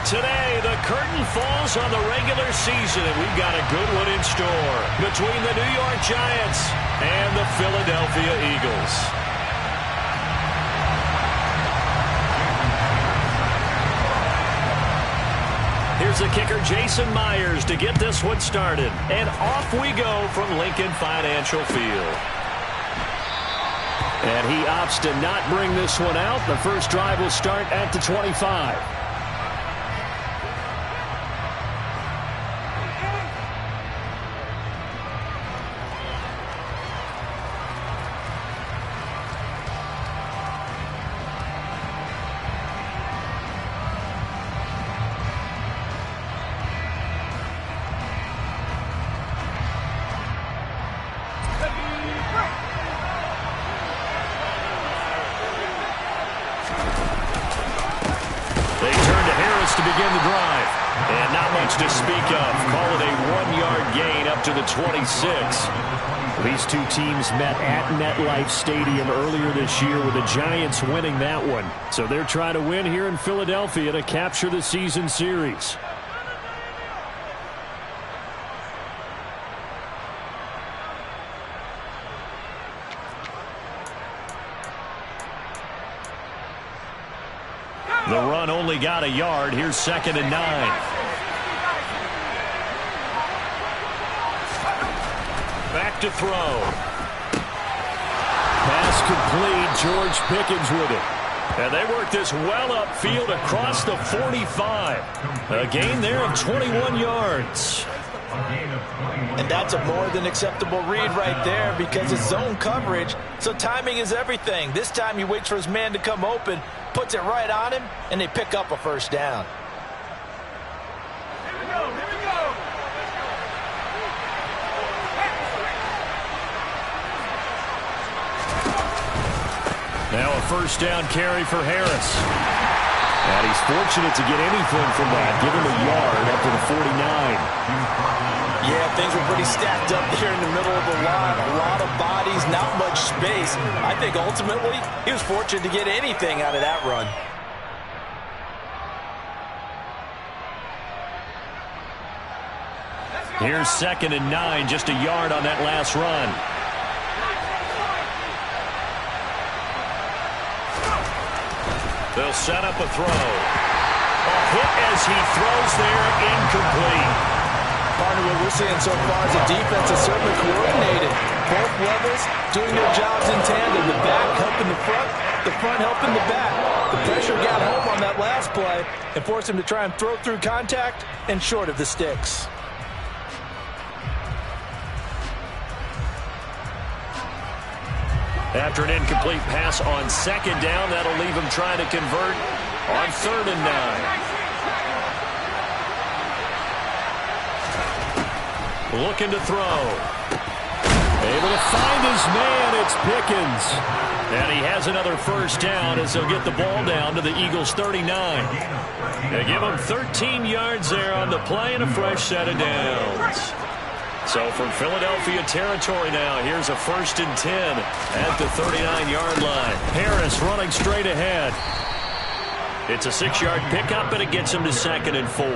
Today, the curtain falls on the regular season, and we've got a good one in store between the New York Giants and the Philadelphia Eagles. Here's the kicker, Jason Myers, to get this one started. And off we go from Lincoln Financial Field. And he opts to not bring this one out. The first drive will start at the 25. To begin the drive. And not much to speak of. Call it a 1-yard gain up to the 26. These two teams met at MetLife Stadium earlier this year with the Giants winning that one. So they're trying to win here in Philadelphia to capture the season series. The run only got a yard. Here's 2nd and 9. Back to throw. Pass complete. George Pickens with it. And they work this well upfield across the 45. A gain there of 21 yards. And that's a more than acceptable read right there because it's zone coverage, so timing is everything. This time he waits for his man to come open, puts it right on him, and they pick up a first down. Here we go, here we go. Now a first down carry for Harris. And he's fortunate to get anything from that. Give him a yard up to the 49. Yeah, things were pretty stacked up there in the middle of the line. A lot of bodies, not much space. I think ultimately he was fortunate to get anything out of that run. Here's 2nd and 9, just a yard on that last run. They'll set up a throw. A hit as he throws there, incomplete. Partner, what we're seeing so far is the defense is certainly coordinated. Both levels doing their jobs in tandem. The back helping the front helping the back. The pressure got home on that last play and forced him to try and throw through contact and short of the sticks. After an incomplete pass on 2nd down, that'll leave him trying to convert on 3rd and 9. Looking to throw. Able to find his man. It's Pickens. And he has another first down as he'll get the ball down to the Eagles' 39. They give him 13 yards there on the play and a fresh set of downs. So from Philadelphia territory now, here's a 1st and 10 at the 39-yard line. Harris running straight ahead. It's a 6-yard pickup, and it gets him to 2nd and 4.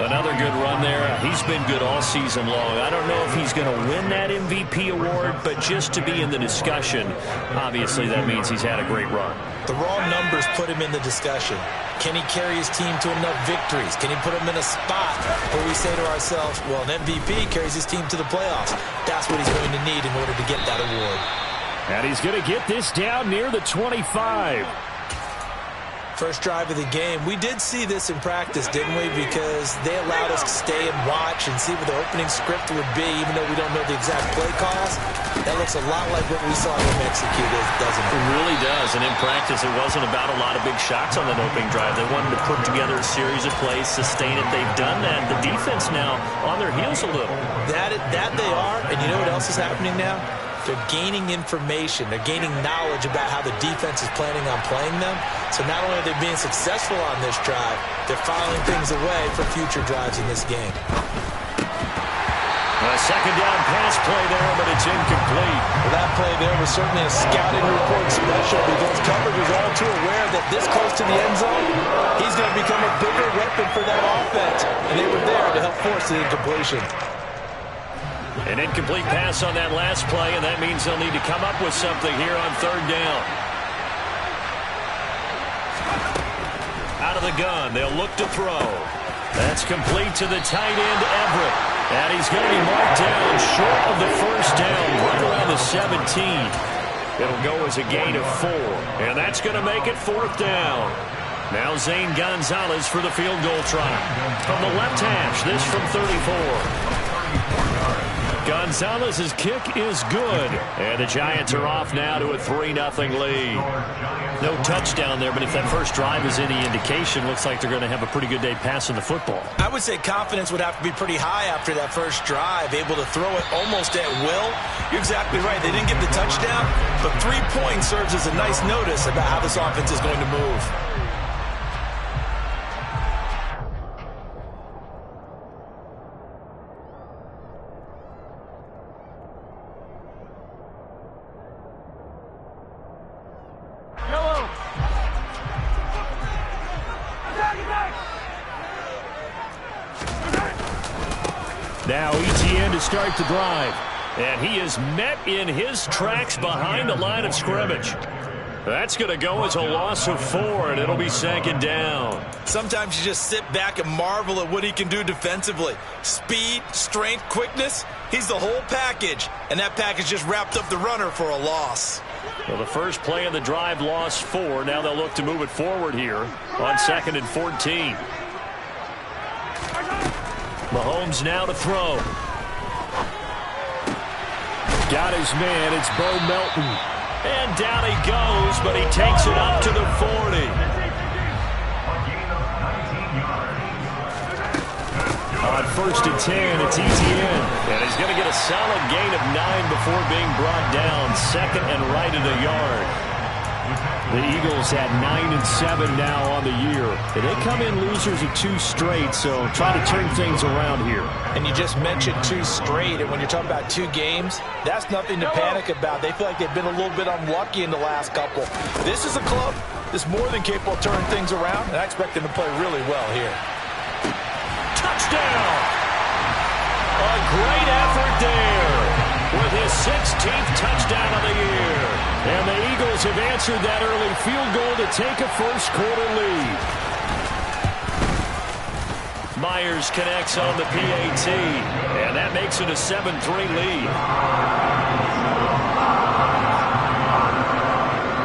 Another good run there. He's been good all season long. I don't know if he's going to win that MVP award, but just to be in the discussion, obviously that means he's had a great run. The raw numbers put him in the discussion. Can he carry his team to enough victories? Can he put him in a spot where we say to ourselves, well, an MVP carries his team to the playoffs. That's what he's going to need in order to get that award. And he's going to get this down near the 25. First drive of the game. We did see this in practice, didn't we? Because they allowed us to stay and watch and see what the opening script would be, even though we don't know the exact play calls. That looks a lot like what we saw them execute, doesn't it? It really does. And in practice, it wasn't about a lot of big shots on that opening drive. They wanted to put together a series of plays, sustain it. They've done that. The defense now on their heels a little. That they are. And you know what else is happening now? They're gaining information. They're gaining knowledge about how the defense is planning on playing them. So not only are they being successful on this drive, they're filing things away for future drives in this game. A second down pass play there, but it's incomplete. Well, that play there was certainly a scouting report special because coverage was all too aware that this close to the end zone, he's going to become a bigger weapon for that offense. And they were there to help force the incompletion. An incomplete pass on that last play, and that means they'll need to come up with something here on third down. Out of the gun, they'll look to throw. That's complete to the tight end, Everett. And he's going to be marked down short of the first down, right around the 17. It'll go as a gain of 4, and that's going to make it fourth down. Now Zane Gonzalez for the field goal try. From the left hash, this from 34. Gonzalez's kick is good, and the Giants are off now to a 3-0 lead. No touchdown there, but if that first drive is any indication, looks like they're going to have a pretty good day passing the football. I would say confidence would have to be pretty high after that first drive, able to throw it almost at will. You're exactly right. They didn't get the touchdown, but 3 points serves as a nice notice about how this offense is going to move. Now ETN to start the drive. And he is met in his tracks behind the line of scrimmage. That's going to go as a loss of 4, and it'll be second down. Sometimes you just sit back and marvel at what he can do defensively. Speed, strength, quickness, he's the whole package. And that package just wrapped up the runner for a loss. Well, the first play of the drive lost 4. Now they'll look to move it forward here on 2nd and 14. Mahomes now to throw. Got his man. It's Bo Melton. And down he goes, but he takes it up to the 40. On 1st and 10, it's ETN. And he's going to get a solid gain of 9 before being brought down. 2nd and right at a yard. The Eagles at 9-7 now on the year. They come in losers of 2 straight, so try to turn things around here. And you just mentioned 2 straight, and when you're talking about 2 games, that's nothing to panic about. They feel like they've been a little bit unlucky in the last couple. This is a club that's more than capable of turning things around, and I expect them to play really well here. Touchdown! A great effort there with his 16th touchdown of the year. And the Eagles have answered that early field goal to take a first-quarter lead. Myers connects on the PAT, and that makes it a 7-3 lead.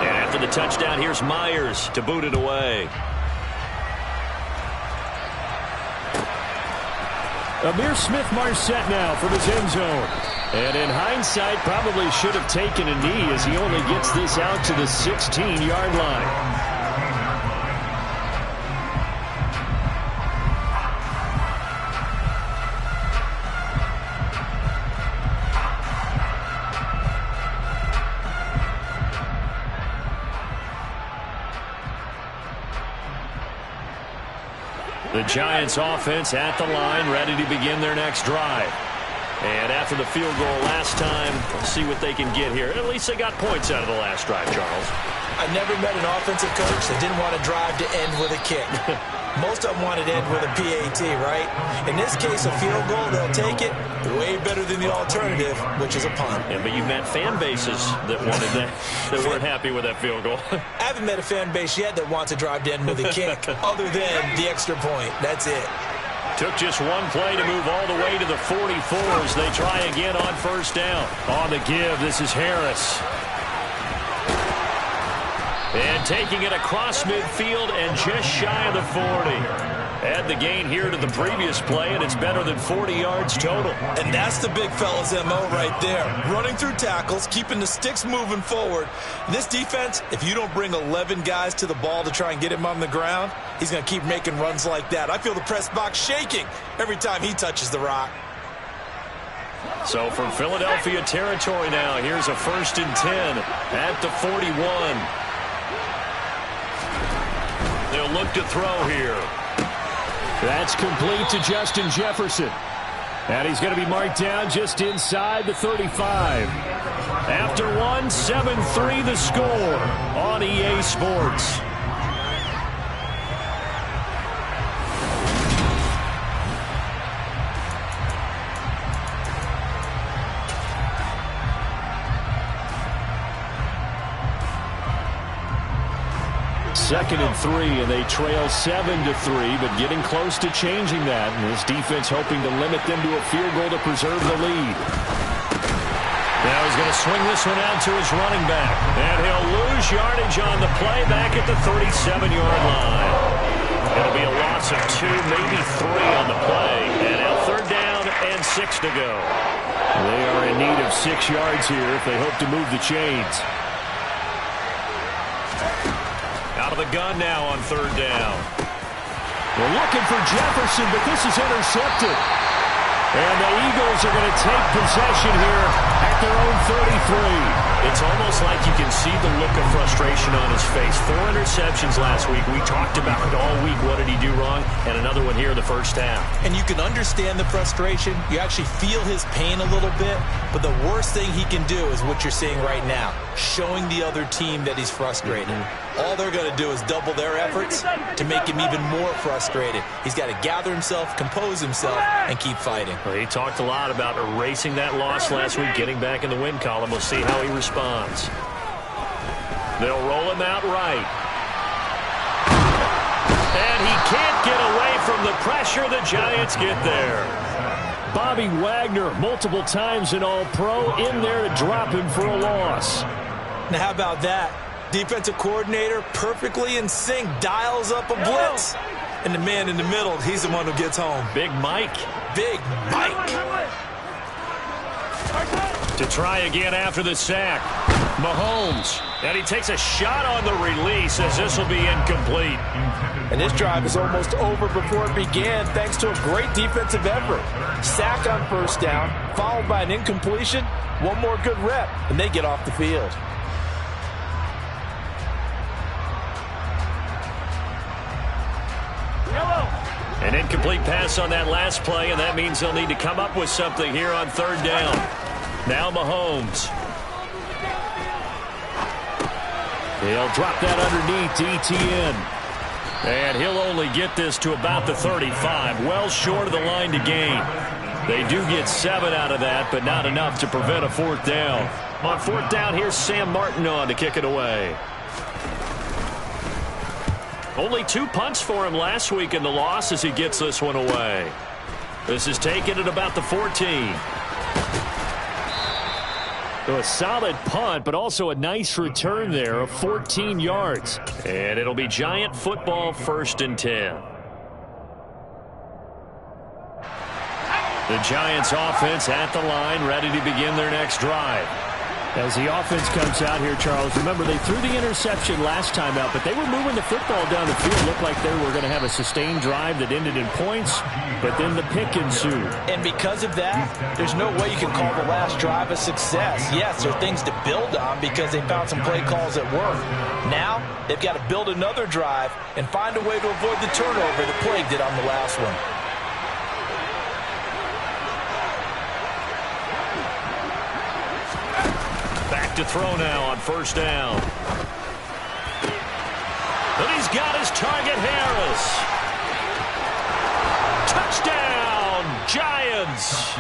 And after the touchdown, here's Myers to boot it away. Amir Smith-Marset now from his end zone. And in hindsight, probably should have taken a knee as he only gets this out to the 16-yard line. The Giants offense at the line, ready to begin their next drive. And after the field goal last time, we'll see what they can get here. At least they got points out of the last drive, Charles. I never met an offensive coach that didn't want to drive to end with a kick. Most of them wanted to end with a PAT, right? In this case, a field goal, they'll take it. Way better than the alternative, which is a punt. Yeah, but you've met fan bases that wanted that, that weren't happy with that field goal. I haven't met a fan base yet that wants to drive to end with a kick, other than the extra point. That's it. Took just one play to move all the way to the 44s. They try again on first down. On the give, this is Harris. And taking it across midfield and just shy of the 40. Add the gain here to the previous play, and it's better than 40 yards total. And that's the big fella's MO right there. Running through tackles, keeping the sticks moving forward. This defense, if you don't bring 11 guys to the ball to try and get him on the ground, he's going to keep making runs like that. I feel the press box shaking every time he touches the rock. So from Philadelphia territory now, here's a 1st and 10 at the 41. They'll look to throw here. That's complete to Justin Jefferson. And he's going to be marked down just inside the 35. After one, 7-3 the score on EA Sports. Second and 3, and they trail 7-3, but getting close to changing that. And this defense hoping to limit them to a field goal to preserve the lead. Now he's going to swing this one out to his running back. And he'll lose yardage on the play back at the 37-yard line. It'll be a loss of 2, maybe 3 on the play. And now third down and 6 to go. They are in need of 6 yards here if they hope to move the chains. Out of the gun now on third down. We're looking for Jefferson, but this is intercepted. And the Eagles are going to take possession here at their own 33. It's almost like you can see the look of frustration on his face. 4 interceptions last week. We talked about it all week. What did he do wrong? And another one here in the first half. And you can understand the frustration. You actually feel his pain a little bit. But the worst thing he can do is what you're seeing right now, showing the other team that he's frustrated. All they're going to do is double their efforts to make him even more frustrated. He's got to gather himself, compose himself, and keep fighting. Well, he talked a lot about erasing that loss last week, getting back in the win column. We'll see how he responds. They'll roll him out right. And he can't get away from the pressure. The Giants get there. Bobby Wagner, multiple times an All-Pro, in there to drop him for a loss. Now, how about that? Defensive coordinator, perfectly in sync, dials up a blitz. And the man in the middle, he's the one who gets home. Big Mike. Big Mike. To try again after the sack. Mahomes. And he takes a shot on the release as this will be incomplete. And this drive is almost over before it began thanks to a great defensive effort. Sack on first down, followed by an incompletion. One more good rep, and they get off the field. An incomplete pass on that last play, and that means they'll need to come up with something here on third down. Now Mahomes. He'll drop that underneath to Etienne. And he'll only get this to about the 35, well short of the line to gain. They do get 7 out of that, but not enough to prevent a fourth down. On fourth down, here's Sam Martin on to kick it away. Only 2 punts for him last week in the loss as he gets this one away. This is taken at about the 14. So a solid punt, but also a nice return there of 14 yards. And it'll be Giant football, 1st and 10. The Giants offense at the line, ready to begin their next drive. As the offense comes out here, Charles, remember they threw the interception last time out, but they were moving the football down the field. Looked like they were going to have a sustained drive that ended in points, but then the pick ensued. And because of that, there's no way you can call the last drive a success. Yes, there are things to build on because they found some play calls that work. Now, they've got to build another drive and find a way to avoid the turnover that plagued it on the last one. To throw now on first down. And he's got his target, Harris. Touchdown, Giants.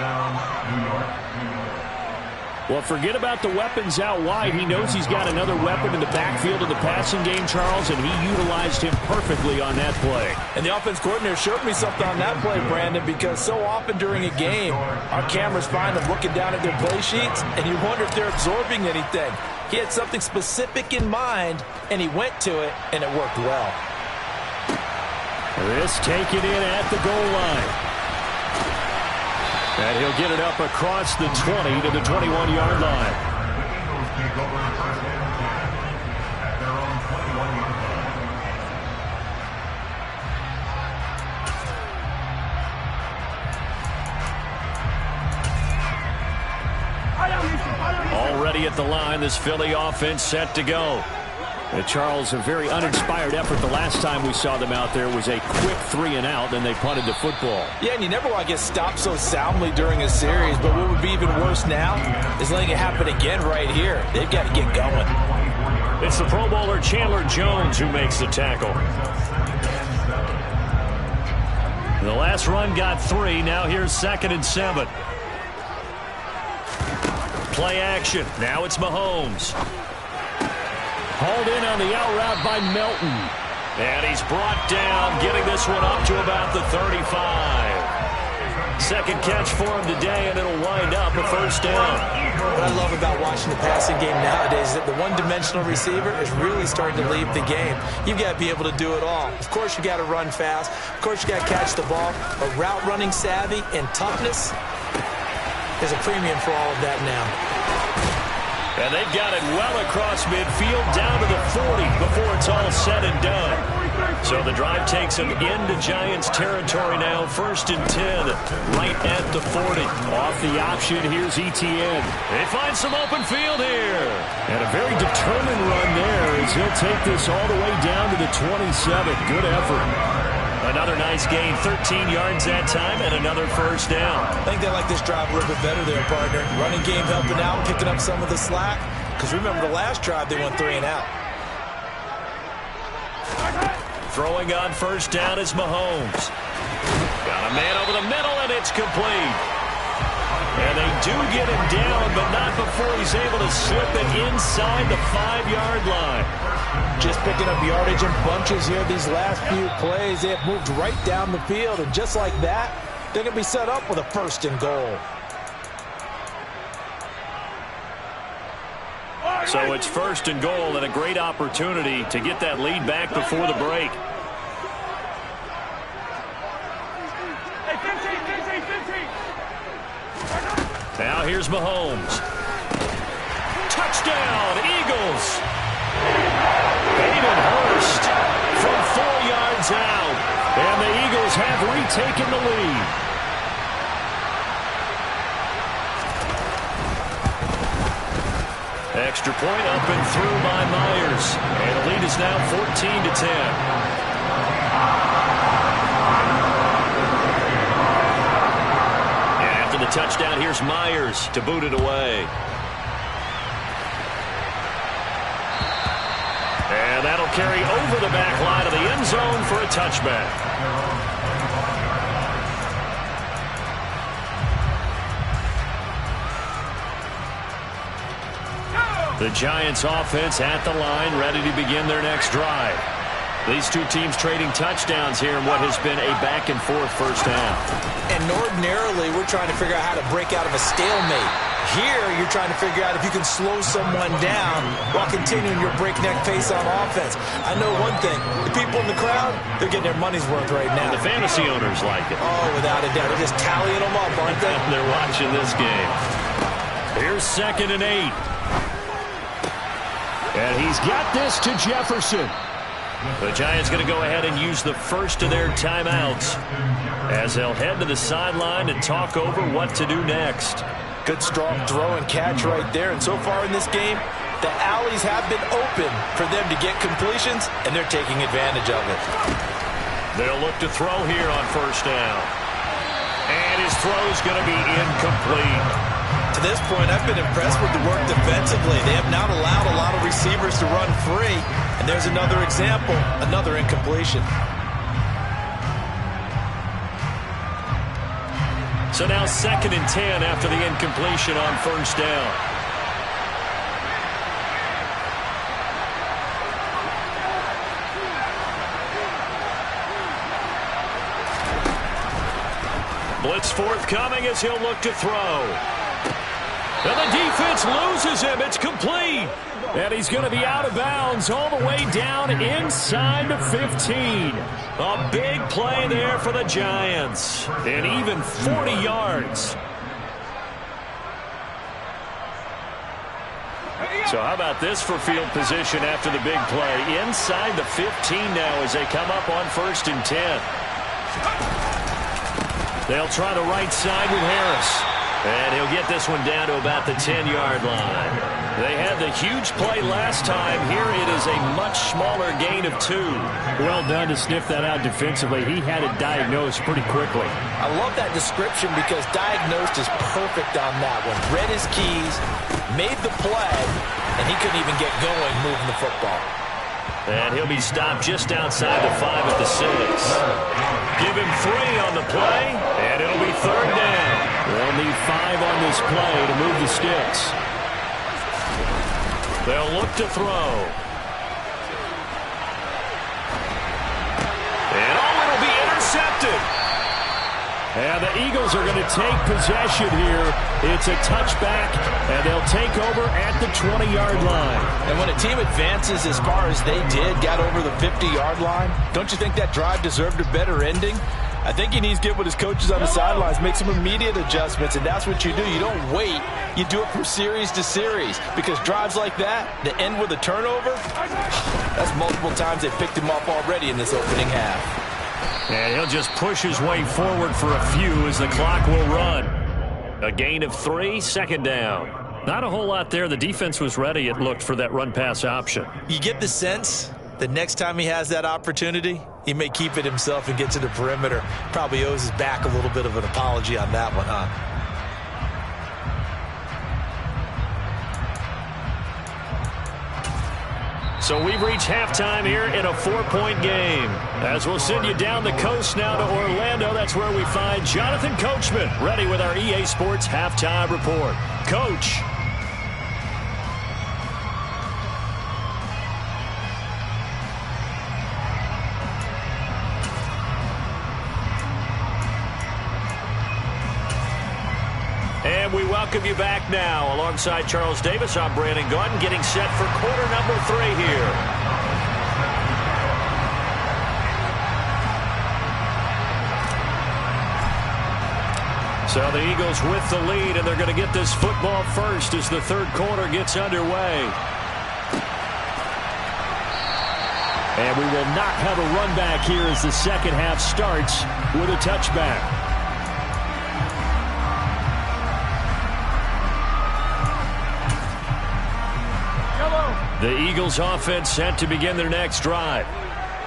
Well, forget about the weapons out wide. He knows he's got another weapon in the backfield of the passing game, Charles, and he utilized him perfectly on that play. And the offense coordinator showed me something on that play, Brandon, because so often during a game, our cameras find them looking down at their play sheets, and you wonder if they're absorbing anything. He had something specific in mind, and he went to it, and it worked well. This taken in at the goal line. And he'll get it up across the 20 to the 21-yard line. Already at the line, this Philly offense set to go. Charles, a very uninspired effort. The last time we saw them out there was a quick 3-and-out, then they punted the football. Yeah, and you never want to get stopped so soundly during a series, but what would be even worse now is letting it happen again right here. They've got to get going. It's the Pro Bowler Chandler Jones who makes the tackle. The last run got 3. Now here's 2nd and 7. Play action. Now it's Mahomes. Hauled in on the out route by Melton. And he's brought down, getting this one up to about the 35. Second catch for him today, and it'll wind up a first down. What I love about watching the passing game nowadays is that the one-dimensional receiver is really starting to leave the game. You've got to be able to do it all. Of course, you got to run fast. Of course, you got to catch the ball. But route running savvy and toughness is a premium for all of that now. And they've got it well across midfield, down to the 40 before it's all said and done. So the drive takes them into Giants territory now. 1st and 10, right at the 40. Off the option, here's Etienne. They find some open field here. And a very determined run there as he'll take this all the way down to the 27. Good effort. Another nice gain, 13 yards that time, and another first down. I think they like this drive a little bit better there, partner. Running game helping out, picking up some of the slack. Because remember the last drive, they went 3-and-out. Throwing on first down is Mahomes. Got a man over the middle, and it's complete. And they do get him down, but not before he's able to slip it inside the 5-yard line. Just picking up yardage in bunches here these last few plays. They have moved right down the field, and just like that, they're going to be set up with a 1st and goal. So it's 1st and goal, and a great opportunity to get that lead back before the break. Now here's Mahomes. Touchdown, Eagles. Hayden Hurst from 4 yards out. And the Eagles have retaken the lead. Extra point up and through by Myers. And the lead is now 14-10. And after the touchdown, here's Myers to boot it away. And that'll carry over the back line of the end zone for a touchback. The Giants offense at the line, ready to begin their next drive. These two teams trading touchdowns here in what has been a back-and-forth first half. And ordinarily, we're trying to figure out how to break out of a stalemate. Here, you're trying to figure out if you can slow someone down while continuing your breakneck pace on offense. I know one thing. The people in the crowd, they're getting their money's worth right now. And the fantasy owners like it. Oh, without a doubt. They're just tallying them up, aren't they? They're watching this game. Here's 2nd and 8. And he's got this to Jefferson. The Giants going to go ahead and use the first of their timeouts as they'll head to the sideline to talk over what to do next. Good strong throw and catch right there. And so far in this game, the alleys have been open for them to get completions, and they're taking advantage of it. They'll look to throw here on first down. And his throw's going to be incomplete. To this point, I've been impressed with the work defensively. They have not allowed a lot of receivers to run free. And there's another example, another incompletion. So now 2nd and 10 after the incompletion on first down. Blitz forthcoming as he'll look to throw. And the defense loses him. It's complete. And he's going to be out of bounds all the way down inside the 15. A big play there for the Giants. And even 40 yards. So how about this for field position after the big play? Inside the 15 now as they come up on 1st and 10. They'll try the right side with Harris. And he'll get this one down to about the 10-yard line. They had the huge play last time. Here it is a much smaller gain of 2. Well done to sniff that out defensively. He had it diagnosed pretty quickly. I love that description because diagnosed is perfect on that one. Read his keys, made the play, and he couldn't even get going moving the football. And he'll be stopped just outside the 5 at the 6. Give him 3 on the play, and it'll be 3rd down. They'll need 5 on this play to move the sticks. They'll look to throw. And it'll be intercepted. And the Eagles are going to take possession here. It's a touchback, and they'll take over at the 20-yard line. And when a team advances as far as they did, got over the 50-yard line, don't you think that drive deserved a better ending? I think he needs to get with his coaches on the sidelines, make some immediate adjustments, and that's what you do. You don't wait. You do it from series to series because drives like that, that end with a turnover, that's multiple times they picked him off already in this opening half. And he'll just push his way forward for a few as the clock will run. A gain of 3, 2nd down. Not a whole lot there. The defense was ready, it looked, for that run-pass option. You get the sense that next time he has that opportunity, he may keep it himself and get to the perimeter. Probably owes his back a little bit of an apology on that one, huh? So we've reached halftime here in a 4-point game. As we'll send you down the coast now to Orlando, that's where we find Jonathan Coachman, ready with our EA Sports Halftime Report. Coach. And we welcome you back now. Alongside Charles Davis, I'm Brandon Gaudin, getting set for quarter number 3 here. So the Eagles with the lead, and they're going to get this football first as the 3rd quarter gets underway. And we will not have a run back here as the 2nd half starts with a touchback. The Eagles offense set to begin their next drive.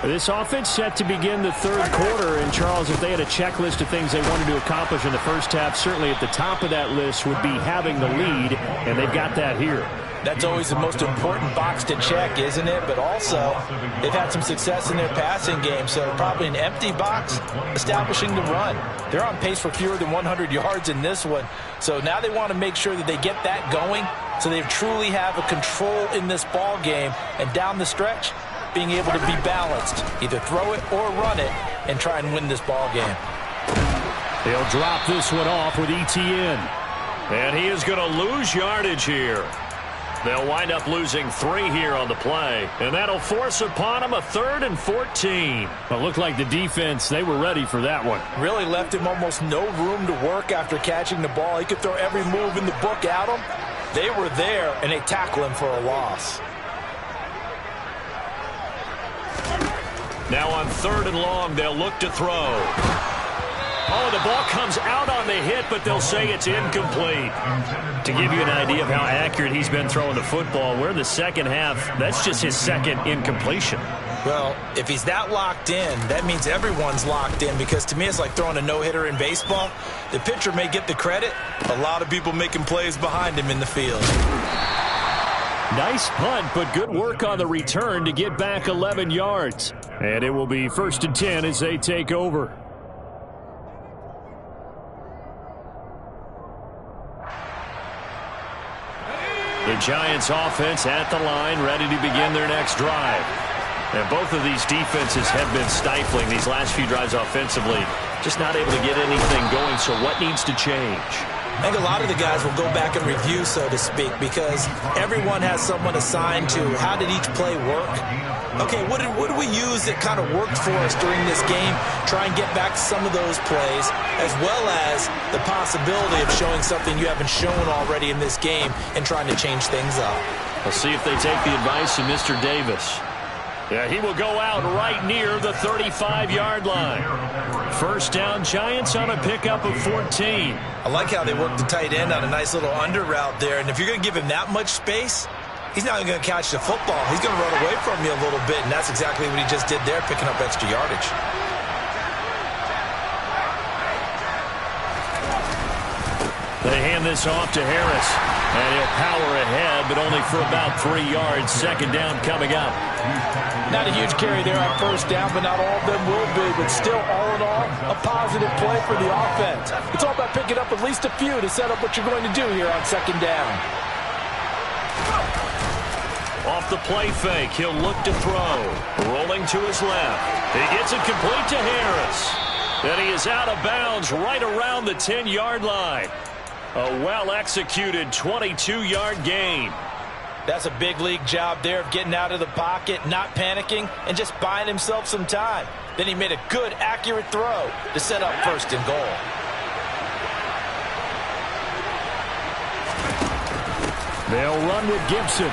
This offense set to begin the 3rd quarter. And, Charles, if they had a checklist of things they wanted to accomplish in the first half, certainly at the top of that list would be having the lead, and they've got that here. That's always the most important box to check, isn't it? But also, they've had some success in their passing game, so probably an empty box establishing the run. They're on pace for fewer than 100 yards in this one, so now they want to make sure that they get that going so they truly have a control in this ball game, and down the stretch, being able to be balanced, either throw it or run it, and try and win this ball game. They'll drop this one off with ETN. And he is going to lose yardage here. They'll wind up losing 3 here on the play, and that'll force upon him a 3rd and 14. Well, it looked like the defense, they were ready for that one. Really left him almost no room to work after catching the ball. He could throw every move in the book at him. They were there, and they tackle him for a loss. Now on 3rd and long, they'll look to throw. Oh, the ball comes out on the hit, but they'll say it's incomplete. To give you an idea of how accurate he's been throwing the football, we're in the 2nd half. That's just his 2nd incompletion. Well, if he's that locked in, that means everyone's locked in, because to me it's like throwing a no-hitter in baseball. The pitcher may get the credit. A lot of people making plays behind him in the field. Nice punt, but good work on the return to get back 11 yards. And it will be 1st and 10 as they take over. The Giants offense at the line, ready to begin their next drive. And both of these defenses have been stifling these last few drives offensively. Just not able to get anything going, so what needs to change? I think a lot of the guys will go back and review, so to speak, because everyone has someone assigned to how did each play work. Okay, what did we use that kind of worked for us during this game? Try and get back to some of those plays, as well as the possibility of showing something you haven't shown already in this game and trying to change things up. We'll see if they take the advice of Mr. Davis. Yeah, he will go out right near the 35-yard line. First down, Giants on a pickup of 14. I like how they work the tight end on a nice little under route there. And if you're going to give him that much space, he's not going to catch the football. He's going to run away from you a little bit, and that's exactly what he just did there, picking up extra yardage. They hand this off to Harris, and he'll power ahead, but only for about 3 yards. Second down coming up. Not a huge carry there on first down, but not all of them will be. But still, all in all, a positive play for the offense. It's all about picking up at least a few to set up what you're going to do here on second down. Off the play fake, he'll look to throw. Rolling to his left. He gets it complete to Harris. And he is out of bounds right around the 10-yard line. A well-executed 22-yard gain. That's a big league job there of getting out of the pocket, not panicking, and just buying himself some time. Then he made a good, accurate throw to set up first and goal. They'll run with Gibson.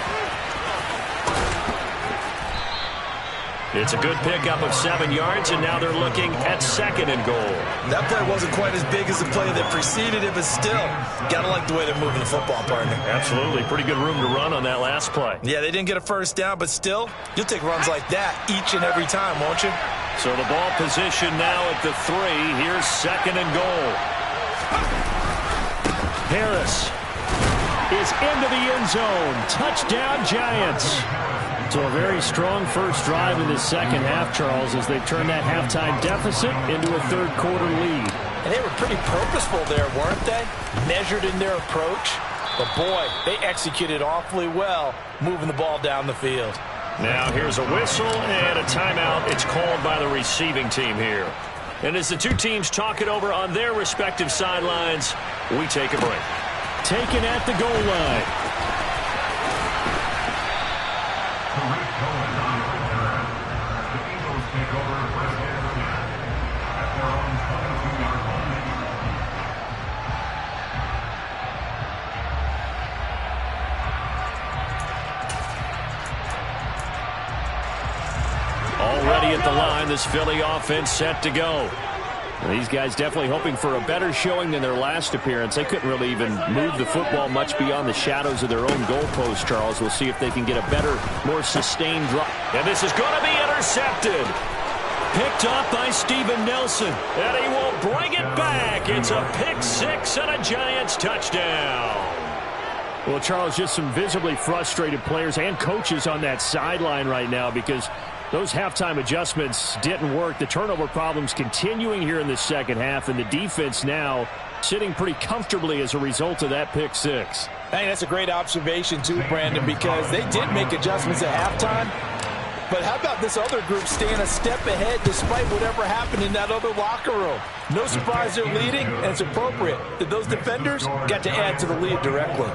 It's a good pickup of 7 yards, and now they're looking at second and goal. That play wasn't quite as big as the play that preceded it, but still, gotta like the way they're moving the football, partner. Absolutely. Pretty good room to run on that last play. Yeah, they didn't get a first down, but still, you'll take runs like that each and every time, won't you? So the ball position now at the 3. Here's second and goal. Harris is into the end zone. Touchdown, Giants. So a very strong first drive in the second half, Charles, as they've turned that halftime deficit into a third-quarter lead. And they were pretty purposeful there, weren't they? Measured in their approach. But, boy, they executed awfully well, moving the ball down the field. Now here's a whistle and a timeout. It's called by the receiving team here. And as the two teams talk it over on their respective sidelines, we take a break. Taken at the goal line. Already at the line, this Philly offense set to go. Well, these guys definitely hoping for a better showing than their last appearance. They couldn't really even move the football much beyond the shadows of their own goalpost, Charles. We'll see if they can get a better, more sustained drop. And this is going to be intercepted. Picked off by Steven Nelson. And he will bring it back. It's a pick six and a Giants touchdown. Well, Charles, just some visibly frustrated players and coaches on that sideline right now because those halftime adjustments didn't work. The turnover problems continuing here in the second half, and the defense now sitting pretty comfortably as a result of that pick six. Hey, that's a great observation too, Brandon, because they did make adjustments at halftime. But how about this other group staying a step ahead despite whatever happened in that other locker room? No surprise they're leading, and it's appropriate that those defenders got to add to the lead directly.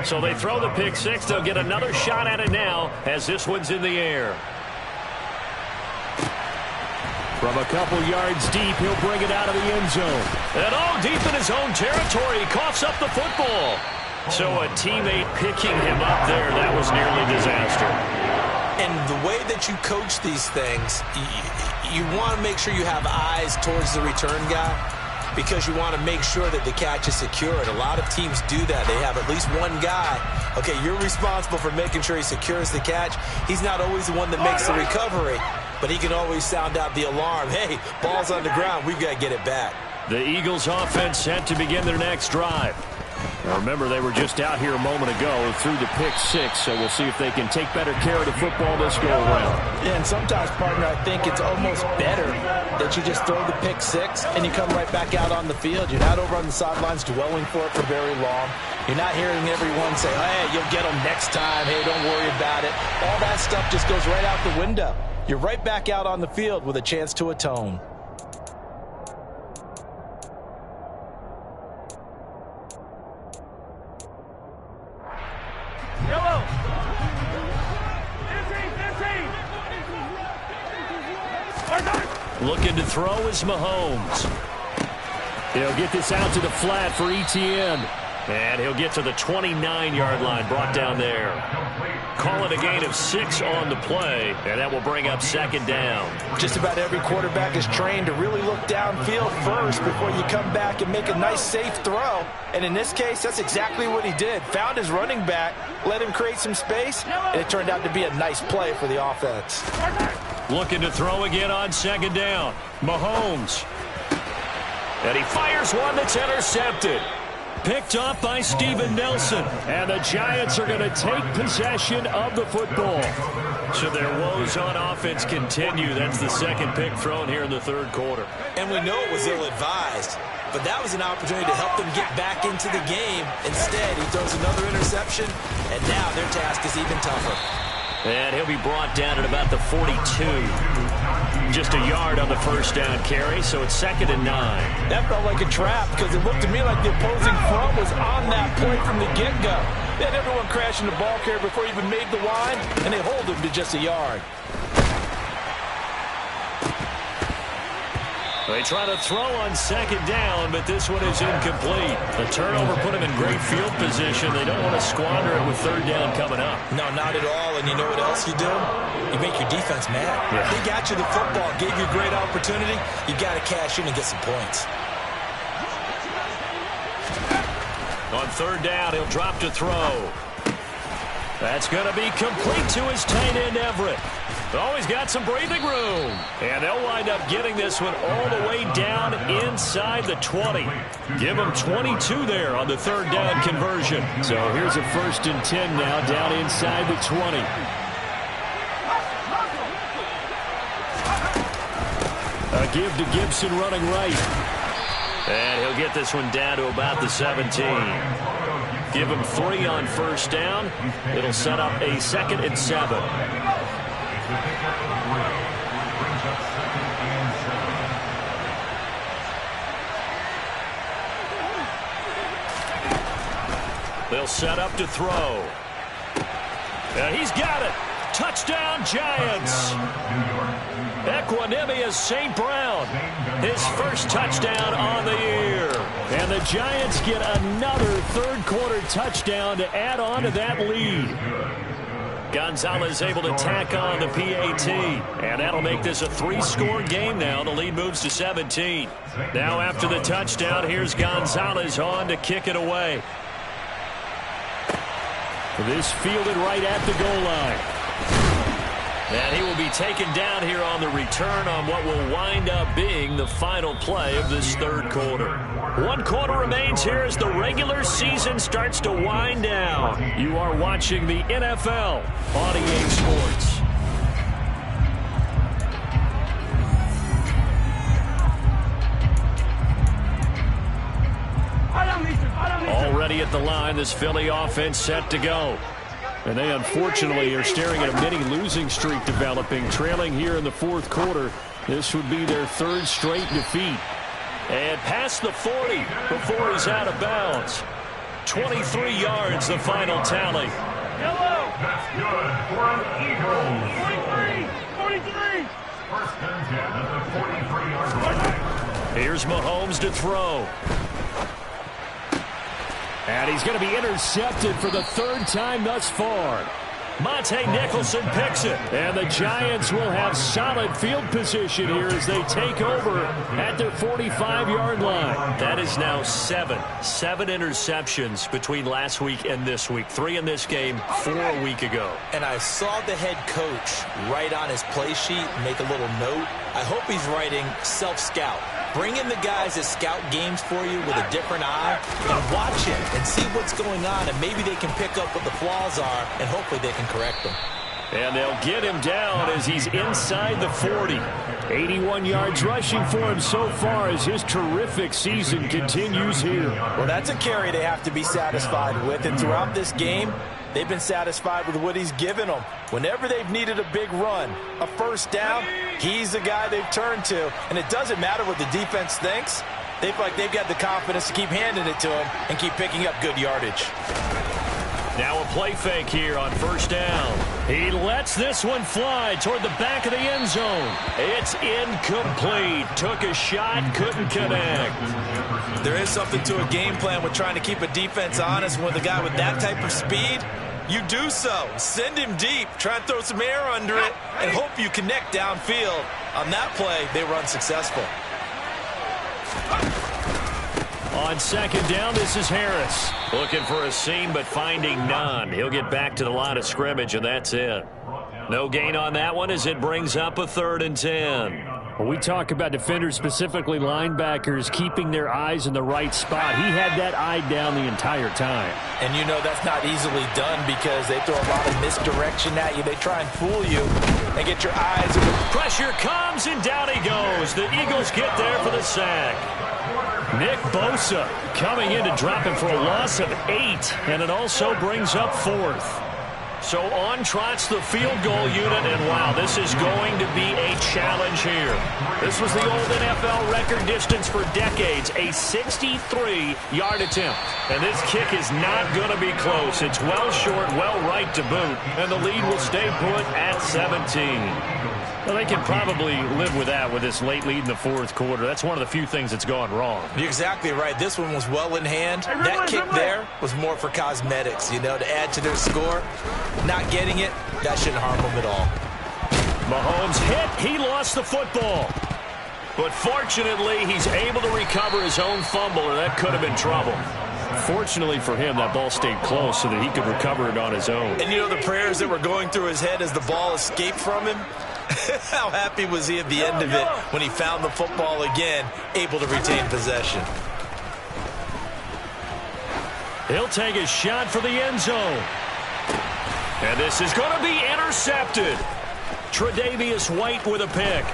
So they throw the pick six. They'll get another shot at it now as this one's in the air. From a couple yards deep, he'll bring it out of the end zone. And all deep in his own territory, he coughs up the football. So a teammate picking him up there, that was nearly disaster. And the way that you coach these things, you want to make sure you have eyes towards the return guy, because you want to make sure that the catch is secured. A lot of teams do that. They have at least one guy. Okay, you're responsible for making sure he secures the catch. He's not always the one that makes the recovery, but he can always sound out the alarm. Hey, ball's on the ground. We've got to get it back. The Eagles offense set to begin their next drive. Now remember, they were just out here a moment ago through the pick six, so we'll see if they can take better care of the football this go-around. Yeah, and sometimes, partner, I think it's almost better that you just throw the pick six and you come right back out on the field. You're not over on the sidelines dwelling for it for very long. You're not hearing everyone say, hey, you'll get them next time. Hey, don't worry about it. All that stuff just goes right out the window. You're right back out on the field with a chance to atone. Looking to throw is Mahomes. He'll get this out to the flat for Etienne. And he'll get to the 29-yard line, brought down there. Call it a gain of 6 on the play, and that will bring up second down. Just about every quarterback is trained to really look downfield first before you come back and make a nice, safe throw. And in this case, that's exactly what he did. Found his running back, let him create some space, and it turned out to be a nice play for the offense. Looking to throw again on second down. Mahomes. And he fires one that's intercepted. Picked off by Steven Nelson. And the Giants are going to take possession of the football. So their woes on offense continue. That's the second pick thrown here in the third quarter. And we know it was ill-advised, but that was an opportunity to help them get back into the game. Instead, he throws another interception, and now their task is even tougher. And he'll be brought down at about the 42. Just a yard on the first down carry, so it's 2nd and 9. That felt like a trap because it looked to me like the opposing front was on that play from the get-go. They had everyone crashing the ball carrier before he even made the line, and they hold him to just a yard. They try to throw on second down, but this one is incomplete. The turnover put them in great field position. They don't want to squander it with third down coming up. No, not at all. And you know what else you do? You make your defense mad. Yeah. They got you the football, gave you a great opportunity. You got to cash in and get some points. On third down, he'll drop to throw. That's going to be complete to his tight end, Everett. Oh, he's got some breathing room. And they'll wind up getting this one all the way down inside the 20. Give him 22 there on the third down conversion. So here's a 1st and 10 now down inside the 20. A give to Gibson running right. And he'll get this one down to about the 17. Give him 3 on first down. It'll set up a 2nd and 7. They'll set up to throw. And he's got it. Touchdown, Giants. Equanimous St. Brown. His first touchdown on the year. And the Giants get another third-quarter touchdown to add on to that lead. Gonzalez able to tack on the PAT. And that'll make this a 3-score game now. The lead moves to 17. Now after the touchdown, here's Gonzalez on to kick it away. This fielded right at the goal line. And he will be taken down here on the return on what will wind up being the final play of this third quarter. 1 quarter remains here as the regular season starts to wind down. You are watching the NFL on EA Sports. Already at the line, this Philly offense set to go. And they unfortunately are staring at a mini losing streak developing, trailing here in the fourth quarter. This would be their 3rd straight defeat. And past the 40 before he's out of bounds. 23 yards, the final tally. Hello. That's good for an Eagles. 43. 43. 1st and 10 at the 43-yard line. Here's Mahomes to throw. And he's going to be intercepted for the 3rd time thus far. Monte Nicholson picks it. And the Giants will have solid field position here as they take over at their 45-yard line. That is now 7 interceptions between last week and this week. 3 in this game, 4 a week ago. And I saw the head coach write on his play sheet, make a little note. I hope he's writing self-scout. Bring in the guys that scout games for you with a different eye and watch it and see what's going on, and maybe they can pick up what the flaws are, and hopefully they can correct them. And they'll get him down as he's inside the 40. 81 yards rushing for him so far as his terrific season continues here. Well, that's a carry they have to be satisfied with, and throughout this game, they've been satisfied with what he's given them. Whenever they've needed a big run, a first down, he's the guy they've turned to. And it doesn't matter what the defense thinks. They feel like they've got the confidence to keep handing it to him and keep picking up good yardage. Now a play fake here on first down. He lets this one fly toward the back of the end zone. It's incomplete. Took a shot, couldn't connect. There is something to a game plan with trying to keep a defense honest with a guy with that type of speed. You do so. Send him deep. Try and throw some air under it and hope you connect downfield. On that play, they were unsuccessful. On second down, this is Harris. Looking for a seam, but finding none. He'll get back to the line of scrimmage, and that's it. No gain on that one as it brings up a 3rd and 10. When we talk about defenders, specifically linebackers, keeping their eyes in the right spot, he had that eye down the entire time. And you know that's not easily done because they throw a lot of misdirection at you. They try and fool you and get your eyes. Pressure comes, and down he goes. The Eagles get there for the sack. Nick Bosa coming in to drop him for a loss of 8, and it also brings up 4th. So on trots the field goal unit, and wow, this is going to be a challenge here. This was the old NFL record distance for decades, a 63-yard attempt. And this kick is not going to be close. It's well short, well right to boot, and the lead will stay put at 17. Well, they can probably live with that with this late lead in the 4th quarter. That's one of the few things that's gone wrong. You're exactly right. This one was well in hand. That kick there was more for cosmetics, you know, to add to their score. Not getting it, that shouldn't harm them at all. Mahomes hit. He lost the football. But fortunately, he's able to recover his own fumble, or that could have been trouble. Fortunately for him, that ball stayed close so that he could recover it on his own. And you know the prayers that were going through his head as the ball escaped from him? How happy was he at the end of it when he found the football again, able to retain possession? He'll take a shot for the end zone. And this is going to be intercepted. Tre'Davious White with a pick.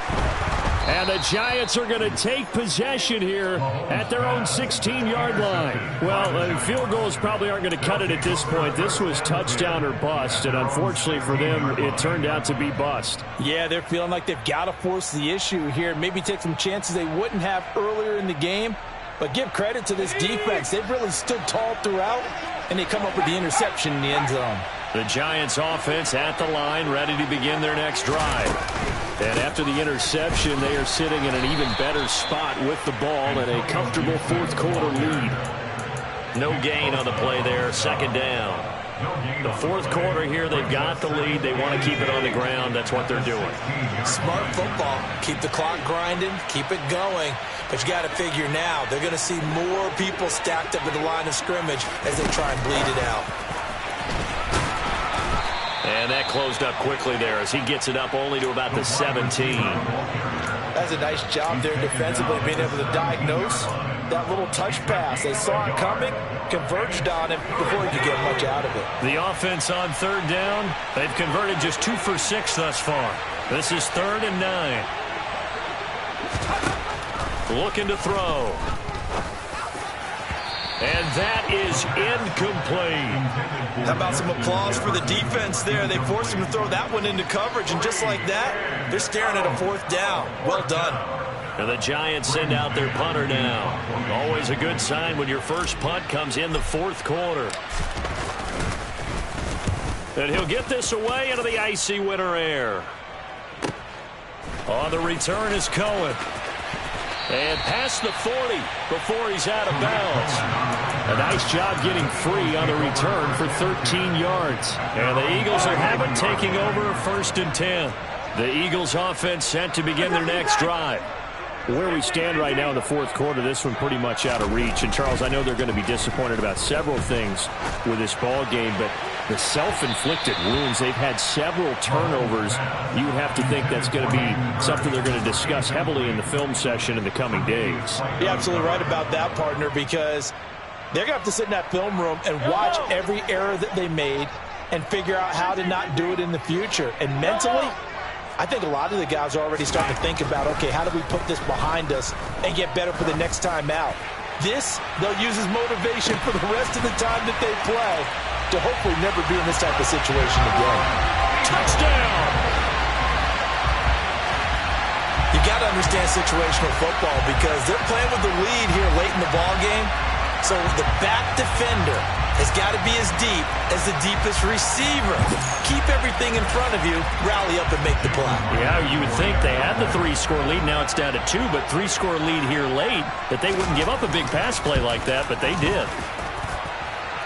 And the Giants are going to take possession here at their own 16-yard line. Well, field goals probably aren't going to cut it at this point. This was touchdown or bust, and unfortunately for them, it turned out to be bust. Yeah, they're feeling like they've got to force the issue here. Maybe take some chances they wouldn't have earlier in the game. But give credit to this defense. They've really stood tall throughout, and they come up with the interception in the end zone. The Giants offense at the line, ready to begin their next drive. And after the interception, they are sitting in an even better spot with the ball at a comfortable 4th quarter lead. No gain on the play there, 2nd down. The 4th quarter here, they've got the lead. They want to keep it on the ground. That's what they're doing. Smart football. Keep the clock grinding. Keep it going. But you got to figure now, they're going to see more people stacked up at the line of scrimmage as they try and bleed it out. And that closed up quickly there as he gets it up only to about the 17. That's a nice job there defensively, being able to diagnose that little touch pass. They saw it coming, converged on it before he could get much out of it. The offense on 3rd down, they've converted just 2 for 6 thus far. This is 3rd and 9. Looking to throw. And that is incomplete. How about some applause for the defense there? They forced him to throw that one into coverage, and just like that, they're staring at a 4th down. Well done. And the Giants send out their punter now. Always a good sign when your first punt comes in the 4th quarter. And he'll get this away into the icy winter air. On the return is Cohen. And past the 40 before he's out of bounds. A nice job getting free on the return for 13 yards. And the Eagles are having taking over 1st and 10. The Eagles offense set to begin their next drive. Where we stand right now in the 4th quarter, this one pretty much out of reach. And, Charles, I know they're going to be disappointed about several things with this ball game, but the self-inflicted wounds, they've had several turnovers. You would have to think that's going to be something they're going to discuss heavily in the film session in the coming days. You're absolutely right about that, partner, because they're going to have to sit in that film room and watch every error that they made and figure out how to not do it in the future. And mentally, I think a lot of the guys are already starting to think about, okay, how do we put this behind us and get better for the next time out? This, they'll use as motivation for the rest of the time that they play to hopefully never be in this type of situation again. Touchdown! You got to understand situational football because they're playing with the lead here late in the ball game. So the back defender has got to be as deep as the deepest receiver. Keep everything in front of you, rally up and make the play. Yeah, you would think they had the 3-score lead. Now it's down to 2, but 3-score lead here late, that they wouldn't give up a big pass play like that, but they did.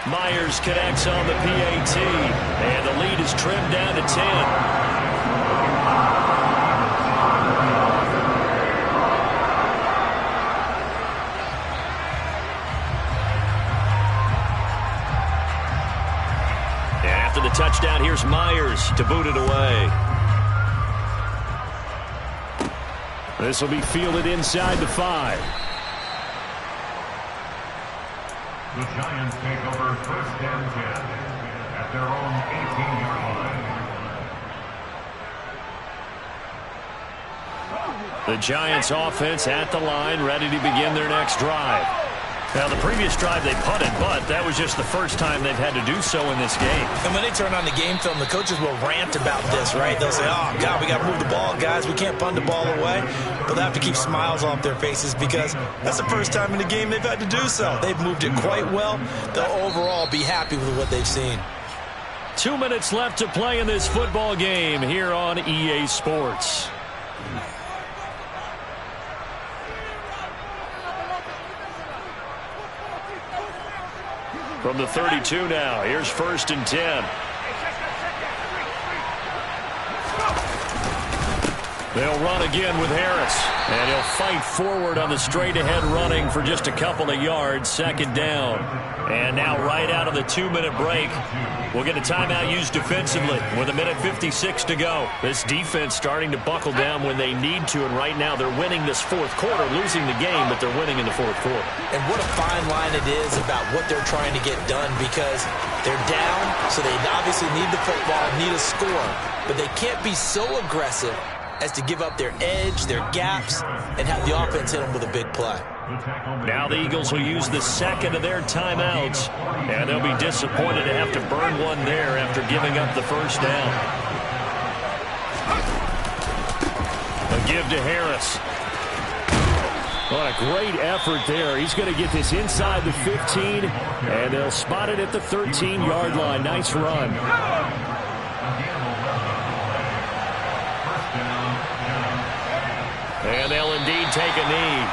Myers connects on the PAT, and the lead is trimmed down to 10. The touchdown, here's Myers to boot it away. This will be fielded inside the 5. The Giants take over first and 10 at their own 18-yard line. The Giants offense at the line, ready to begin their next drive. Now, the previous drive they punted, but that was just the first time they've had to do so in this game. And when they turn on the game film, the coaches will rant about this, right? They'll say, oh, God, we got to move the ball, guys. We can't punt the ball away. But they have to keep smiles off their faces because that's the first time in the game they've had to do so. They've moved it quite well. They'll overall be happy with what they've seen. 2 minutes left to play in this football game here on EA Sports. From the 32 now, here's 1st and 10. They'll run again with Harris, and he'll fight forward on the straight-ahead running for just a couple of yards, 2nd down. And now right out of the 2-minute break, we'll get a timeout used defensively with 1:56 to go. This defense starting to buckle down when they need to, and right now they're winning this 4th quarter, losing the game, but they're winning in the 4th quarter. And what a fine line it is about what they're trying to get done because they're down, so they obviously need the football, need a score, but they can't be so aggressive as to give up their edge, their gaps, and have the offense hit them with a big play. Now the Eagles will use the 2nd of their timeouts, and they'll be disappointed to have to burn one there after giving up the 1st down. A give to Harris. What a great effort there. He's going to get this inside the 15, and they'll spot it at the 13-yard line. Nice run. And they'll indeed take a knee.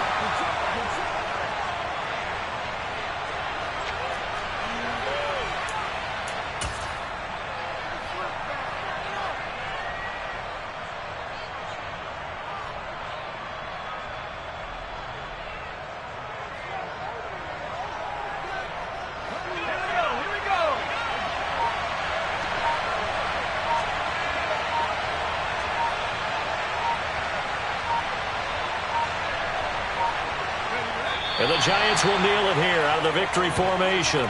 And the Giants will kneel it here out of the victory formation.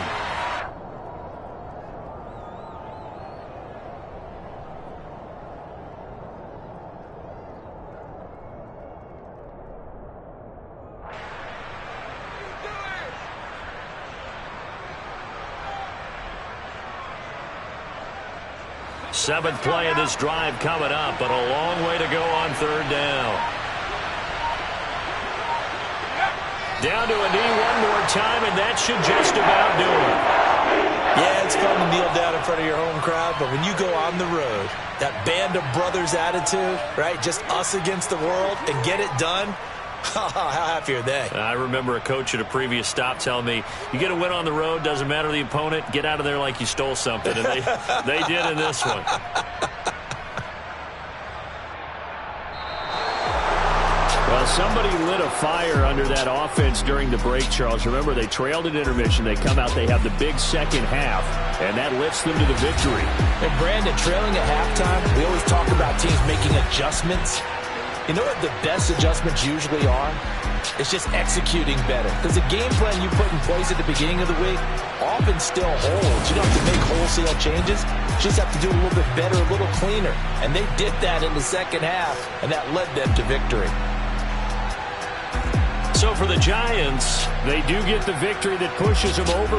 Seventh play of this drive coming up, but a long way to go on 3rd down. Down to a knee one more time, and that should just about do it. Yeah, it's fun to kneel down in front of your home crowd, but when you go on the road, that band of brothers attitude, right, just us against the world, and get it done, how happy are they? I remember a coach at a previous stop telling me, you get a win on the road, doesn't matter the opponent, get out of there like you stole something, and they did in this one. Well, somebody lit a fire under that offense during the break, Charles. Remember, they trailed at intermission. They come out, they have the big second half, and that lifts them to the victory. And Brandon, trailing at halftime, we always talk about teams making adjustments. You know what the best adjustments usually are? It's just executing better. Because the game plan you put in place at the beginning of the week often still holds. You don't have to make wholesale changes. You just have to do a little bit better, a little cleaner. And they did that in the second half, and that led them to victory. So for the Giants, they do get the victory that pushes them over